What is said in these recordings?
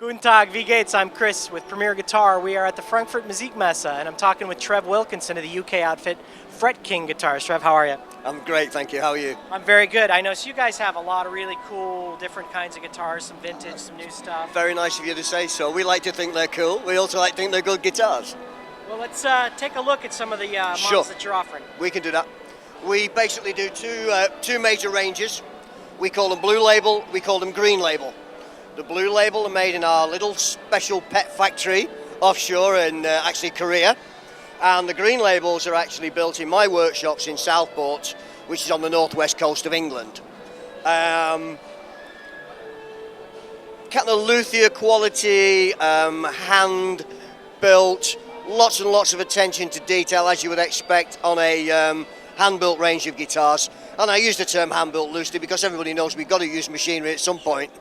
Guten Tag, wie geht's? I'm Chris with Premier Guitar. We are at the Frankfurt Musikmesse, and I'm talking with Trev Wilkinson of the UK outfit Fret King Guitars. Trev, how are you? I'm great, thank you. How are you? I'm very good. I know, so you guys have a lot of really cool, different kinds of guitars, some vintage, some new stuff. Very nice of you to say so. We like to think they're cool. We also like to think they're good guitars. Well, let's take a look at some of the models that you're offering. We can do that. We basically do two major ranges. We call them Blue Label, we call them Green Label. The Blue Label are made in our little special pet factory offshore in actually Korea. And the Green Labels are actually built in my workshops in Southport, which is on the northwest coast of England. Kind of luthier quality, hand built, lots and lots of attention to detail as you would expect on a hand-built range of guitars. And I use the term hand-built loosely because everybody knows we've got to use machinery at some point.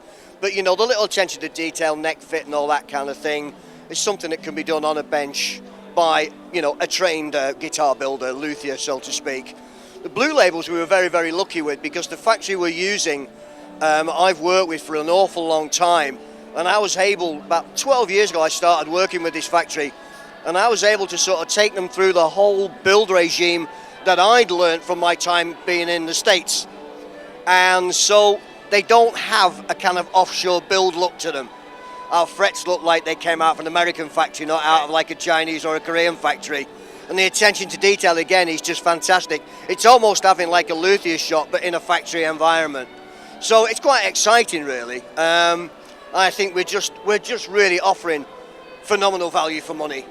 But you know, the little attention to detail, neck fit and all that kind of thing is something that can be done on a bench by, you know, a trained guitar builder, luthier, so to speak. The Blue Labels we were very, very lucky with because the factory we're using, I've worked with for an awful long time. And I was able, about 12 years ago, I started working with this factory. And I was able to sort of take them through the whole build regime that I'd learned from my time being in the States. And so they don't have a kind of offshore build look to them. Our frets look like they came out of an American factory, not out of like a Chinese or a Korean factory. And the attention to detail, again, is just fantastic. It's almost having like a luthier shop, but in a factory environment. So it's quite exciting, really. I think we're just really offering phenomenal value for money.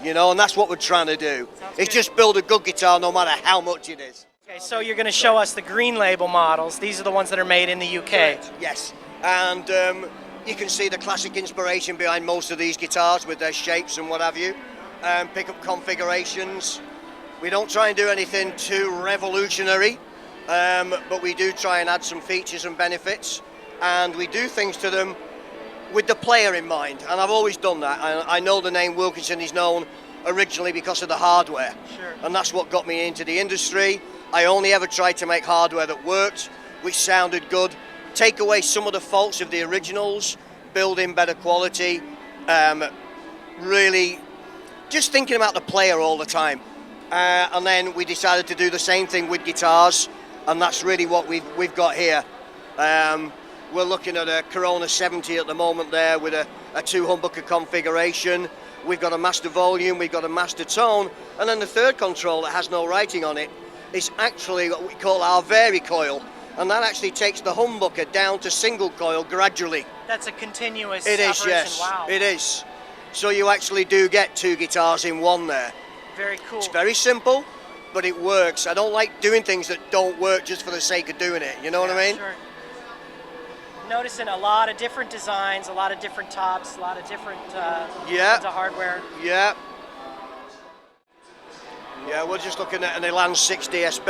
You know, and that's what we're trying to do. It's just build a good guitar no matter how much it is. Okay, so you're going to show us the Green Label models. These are the ones that are made in the UK. Correct. Yes, and you can see the classic inspiration behind most of these guitars with their shapes and what have you. Pickup configurations. We don't try and do anything too revolutionary, but we do try and add some features and benefits, and we do things to them with the player in mind, and I've always done that. I know the name Wilkinson is known originally because of the hardware, and that's what got me into the industry. I only ever tried to make hardware that worked, which sounded good, take away some of the faults of the originals, build in better quality, really just thinking about the player all the time. And then we decided to do the same thing with guitars, and that's really what we've got here. We're looking at a Corona 70 at the moment there with a 2-humbucker configuration. We've got a master volume, we've got a master tone, and then the third control that has no writing on it is actually what we call our vary coil, and that actually takes the humbucker down to single coil gradually. That's a continuous operation. It is, yes. Wow. It is. So you actually do get two guitars in one there. Very cool. It's very simple, but it works. I don't like doing things that don't work just for the sake of doing it, you know what I mean? Sure. Noticing a lot of different designs, a lot of different tops, a lot of different kinds of hardware. Yeah. Yeah, we're just looking at an Elan 50 SP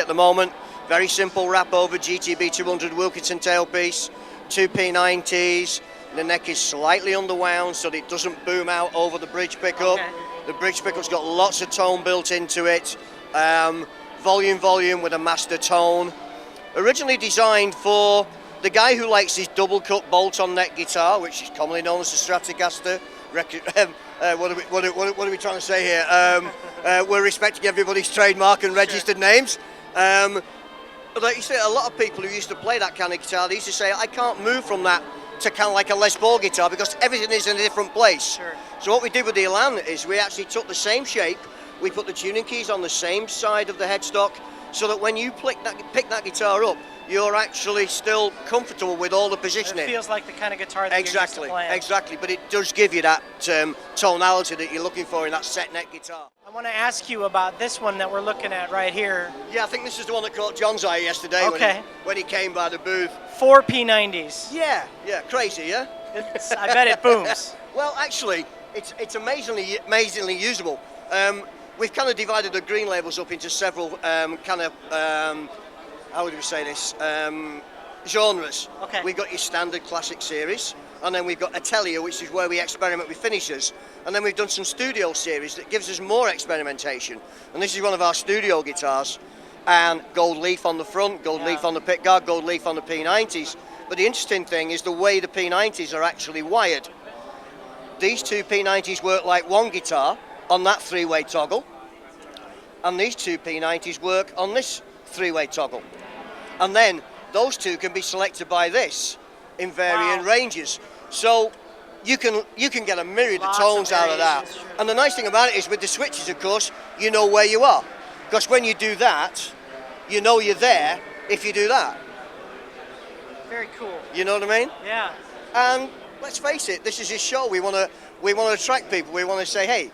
at the moment. Very simple wrap over GTB 200 Wilkinson tailpiece, two P90s. The neck is slightly underwound so that it doesn't boom out over the bridge pickup. Okay. The bridge pickup's got lots of tone built into it. Volume with a master tone. Originally designed for the guy who likes his double cut bolt-on neck guitar, which is commonly known as the Stratocaster. What are we trying to say here? We're respecting everybody's trademark and registered names. But like you say, a lot of people who used to play that kind of guitar, they used to say, I can't move from that to kind of like a Les Paul guitar because everything is in a different place. Sure. So what we did with the Elan is we actually took the same shape, we put the tuning keys on the same side of the headstock, so that when you pick that guitar up, you're actually still comfortable with all the positioning. It feels like the kind of guitar that you're used to playing. Exactly, but it does give you that tonality that you're looking for in that set neck guitar. I want to ask you about this one that we're looking at right here. Yeah, I think this is the one that caught John's eye yesterday when he came by the booth. 4 P90s. Yeah, crazy, yeah? I bet it booms. Well, actually, it's amazingly usable. We've kind of divided the Green Labels up into several how would we say this, genres. Okay. We've got your standard classic series, and then we've got Atelier, which is where we experiment with finishes, and then we've done some studio series that gives us more experimentation, and this is one of our studio guitars, and gold leaf on the front, gold leaf on the pickguard, gold leaf on the P90s, But the interesting thing is the way the P90s are actually wired. These two P90s work like one guitar on that three-way toggle, and these two P90s work on this three-way toggle. And then those two can be selected by this in varying ranges. So you can get a myriad of tones out of that. And the nice thing about it is with the switches, of course, you know where you are. Because when you do that, you know you're there if you do that. Very cool. You know what I mean? Yeah. And let's face it, this is a show. We want to attract people. We want to say, hey,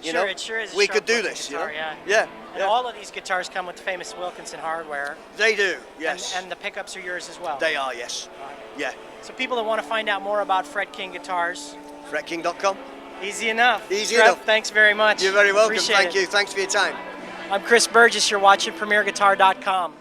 you know, it sure is a we could do this. Guitar, you know? Yeah. And Yeah. all of these guitars come with famous Wilkinson hardware. They do, yes. And the pickups are yours as well. They are, yes. Yeah. So people that want to find out more about Fred King guitars, FredKing.com. easy enough. Easy Trev, enough. thanks very much. You're very welcome. Appreciate Thank it. you. Thanks for your time. I'm Chris Burgess. You're watching PremierGuitar.com.